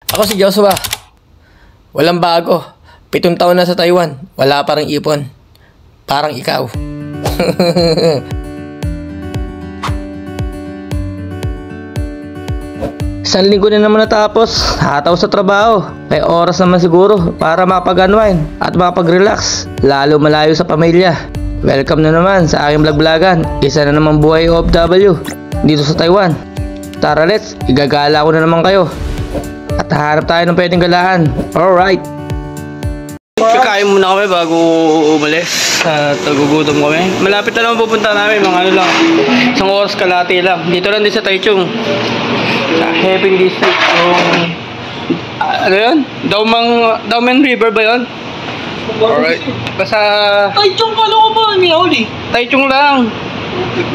Ako si Joshua. Walang bago. 7 taon na sa Taiwan. Wala pa ring ipon. Parang ikaw. Isang linggo na naman natapos. Hataw sa trabaho. May oras naman siguro para mapag-unwind at mapag-relax. Lalo malayo sa pamilya. Welcome na naman sa aking vlog-vlogan. Isa na naman buhay OFW dito sa Taiwan. Tara let's, igagala ko na naman kayo. At hahanap tayo ng pwedeng galaan. Alright. Kakain muna kami bago umalis. Nagugutom kami. Malapit na naman pupunta namin. Mga ano lang. Isang oras kalahati lang. Dito lang din sa Taichung. Sa Hebing District. Ano yun? Daumeng River ba yun? Alright. Basta... Taichung ka lang ba? Minauli. Taichung lang.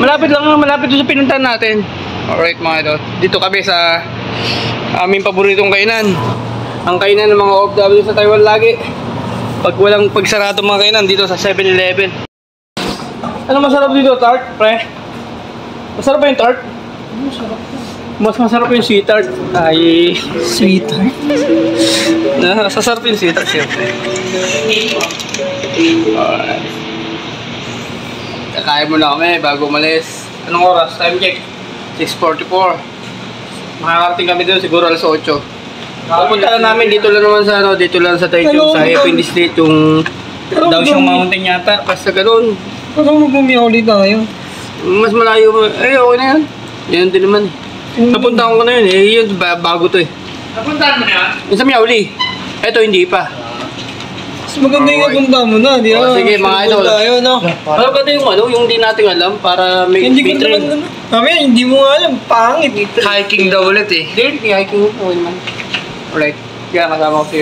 Malapit doon sa pinuntahan natin. Alright mga idol. Dito kami sa aming paboritong kainan. Ang kainan ng mga OFW sa Taiwan lagi. Pag walang pagsarado mga kainan dito sa 7-Eleven. Ano masarap dito, tart, pre? Masarap ba yung tart? Masarap. Mas masarap yung sweet tart. Ay, Sweet tart? Sasarap yung sweet tart siyempre. Alright. Kakain muna kami bago umalis. Anong oras? Time check. 6:44. Makakarating kami doon siguro alas 8. Pupunta lang namin dito lang naman sa dito lang sa Taichung sa Hebing District yung daw siyang mountain yata. Basta ganoon. Ano mo bumiyauli tayo? Mas malayo. Okay na yan. Yan din naman. Napunta ko na yun yun bago to Napuntahan mo na yan? Yung sa Miauli. Eto hindi pa. Mas maganda yung napunta mo na, di ba? Sige mga idol. Ano ba yung di natin alam para may train? Kami, hindi mo nga alam. Pangit. Hiking daw ulit Hindi hiking po naman. Alright. Kaya kasama ko si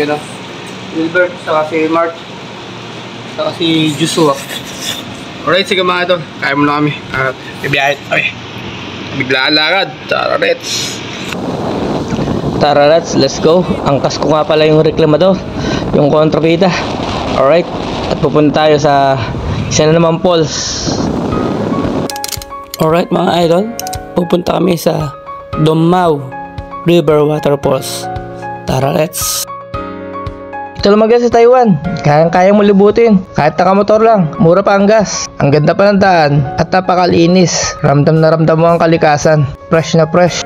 Wilbert, saka si Mark, saka si Joshua. Alright, sige mga idol. Kaya mo na kami. At ibiyahe kami. Biglaan lakad. Tara let's go. Angkas ko nga pala yung reklamador, yung kontrabida. Alright. At pupunta tayo sa isa na naman falls. Alright mga idol, pupunta kami sa Domao River Waterfalls. Tara let's. Ito lang mag sa Taiwan, kayang mo libutin kahit nakamotor lang, mura pa ang gas. Ang ganda pa ng daan at napakalinis. Ramdam na ramdam mo ang kalikasan, fresh na fresh.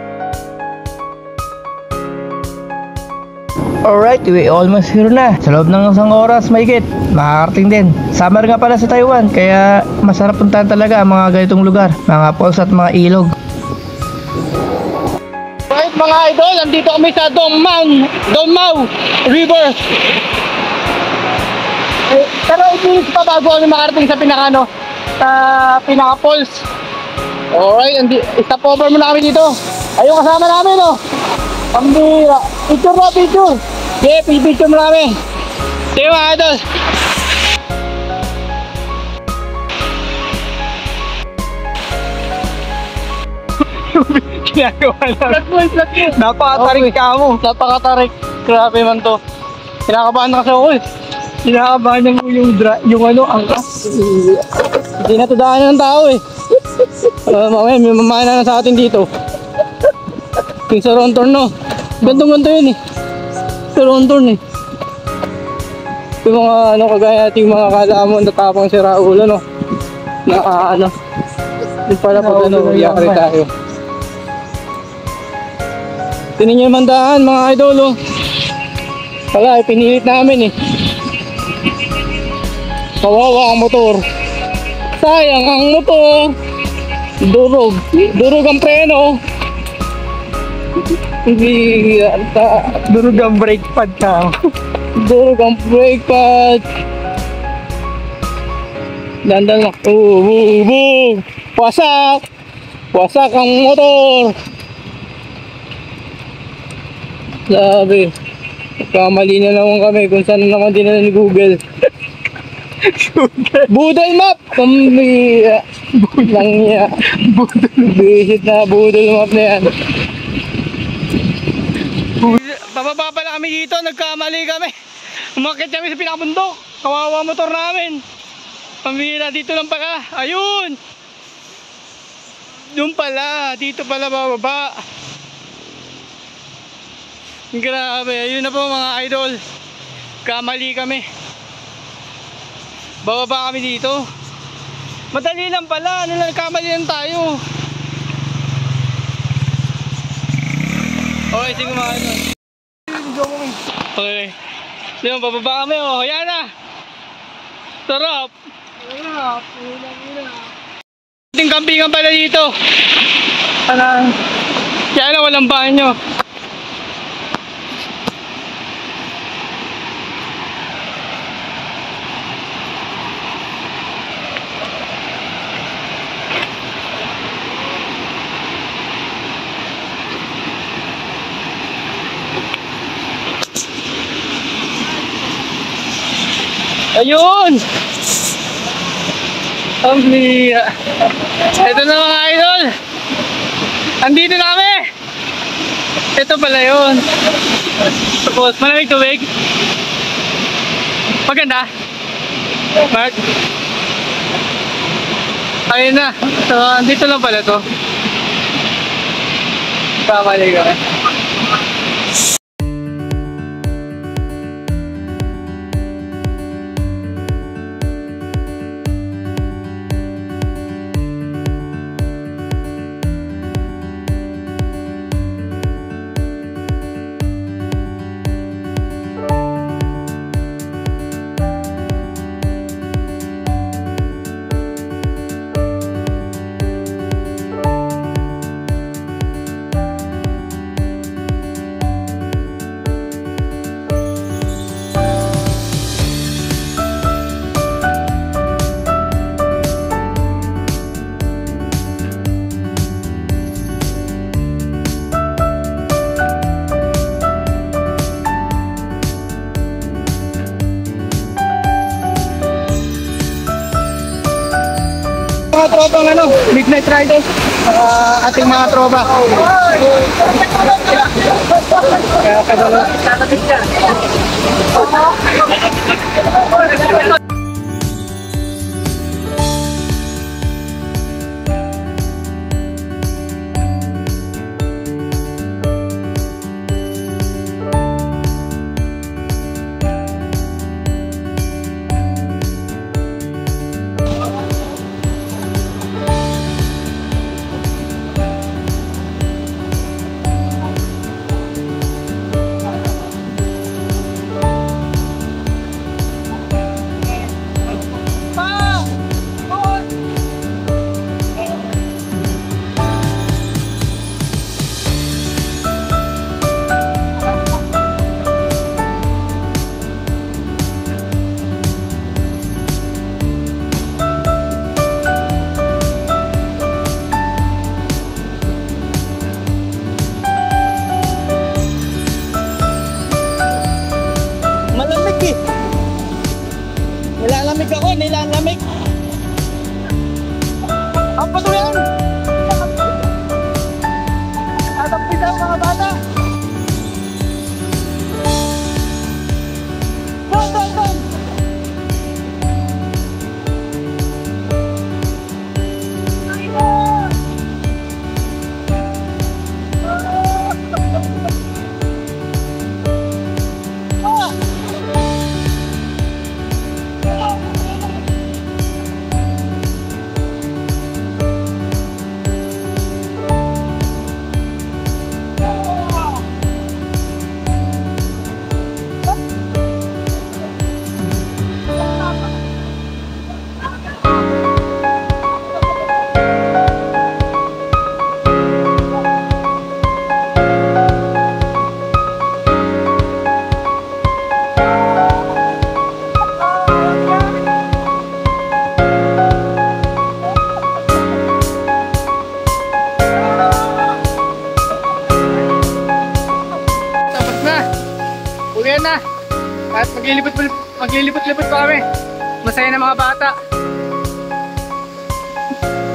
Alright, we almost here na. Sa loob ng isang oras mahigit, makakarating din. Summer nga pala sa Taiwan, kaya masarap puntahan talaga ang mga ganitong lugar, mga falls at mga ilog. Alright mga idol, nandito kami sa Domao River. Pero ipinis pa bago kami makarating sa pinaka falls. Alright, stop over muna kami dito. Ayun kasama namin Pambira. Picture. Okay, picture mo namin. Sige mga idol. Ginagawa lang. Napakatarik ka mo. Napakatarik. Grabe man to. Kinakabahan na kasi ako Kinakabahan na mo yung angkas. Hindi na to daanan ng tao mamaya may mamana na sa atin dito. Yung sa Rontorn Gantong-ganto yun sa Rontorn Yung mga kagaya natin yung mga kalamon na tapang si Raul yung pala pag yari tayo. Tinan nyo naman daan mga idol Wala, pinilit namin Kawawa ang motor. Sayang ang motor. Durog ang preno. Durog ang brake pad ka. Durog ang brake pad. Dandan na. Boom. Wasak ang motor. Sabi, kamali na naman kami kung saan naman dinala ni Google. Budol map! Pambira. Langya. Visit na budol map na yan. Bababa pala kami dito, nagkamali kami. Umakit kami sa pinakabundok. Kawawa motor namin. Pambira, dito lang pala. Ayun! Doon pala, dito pala bababa. Grabe, ayun na po mga idol. Kamali kami. Bababa kami dito. Madali lang pala, kamali lang tayo. Okay, sige mga idol. Okay. Diyan, bababa kami oh. Ayan na. Sarap. Sarap. Ulang-ulang. Ating kampingan pala dito. Kaya na walang banyo. Ayun! Ito na mga idol! Andito na kami! Ito pala yun. Tapos malamig tubig. Maganda. Mark. Ayun na. So, andito lang pala to. Kamali kami. Mga tropang Midnight Riders, ating mga tropa. Kaya kadalo. Nilalamig ako, nilalamig. Ang patuloyan! Tatapis ang mga bata! Doon! Na. At maglilipot-lipot pa kami. Masaya na mga bata.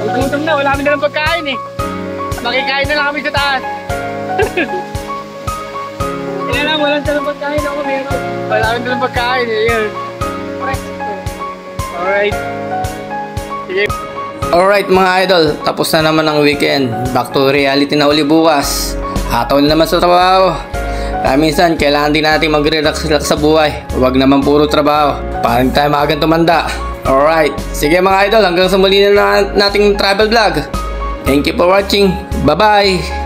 Gutom na, wala kami na ng pagkain eh. Makikain na lang kami sa taas. Kaya lang, walang talang pagkain ako meron. Wala kami na ng pagkain eh. Yun. Alright. Sige. Alright mga idol, tapos na naman ang weekend. Back to reality na uli bukas. Hataw na naman sa trabaho. Kaya minsan, kailangan din natin mag-relax-relax sa buhay. Huwag naman puro trabaho. Para hindi tayo maagang tumanda. Alright. Sige mga idol, hanggang sa muli na nating travel vlog. Thank you for watching. Bye-bye!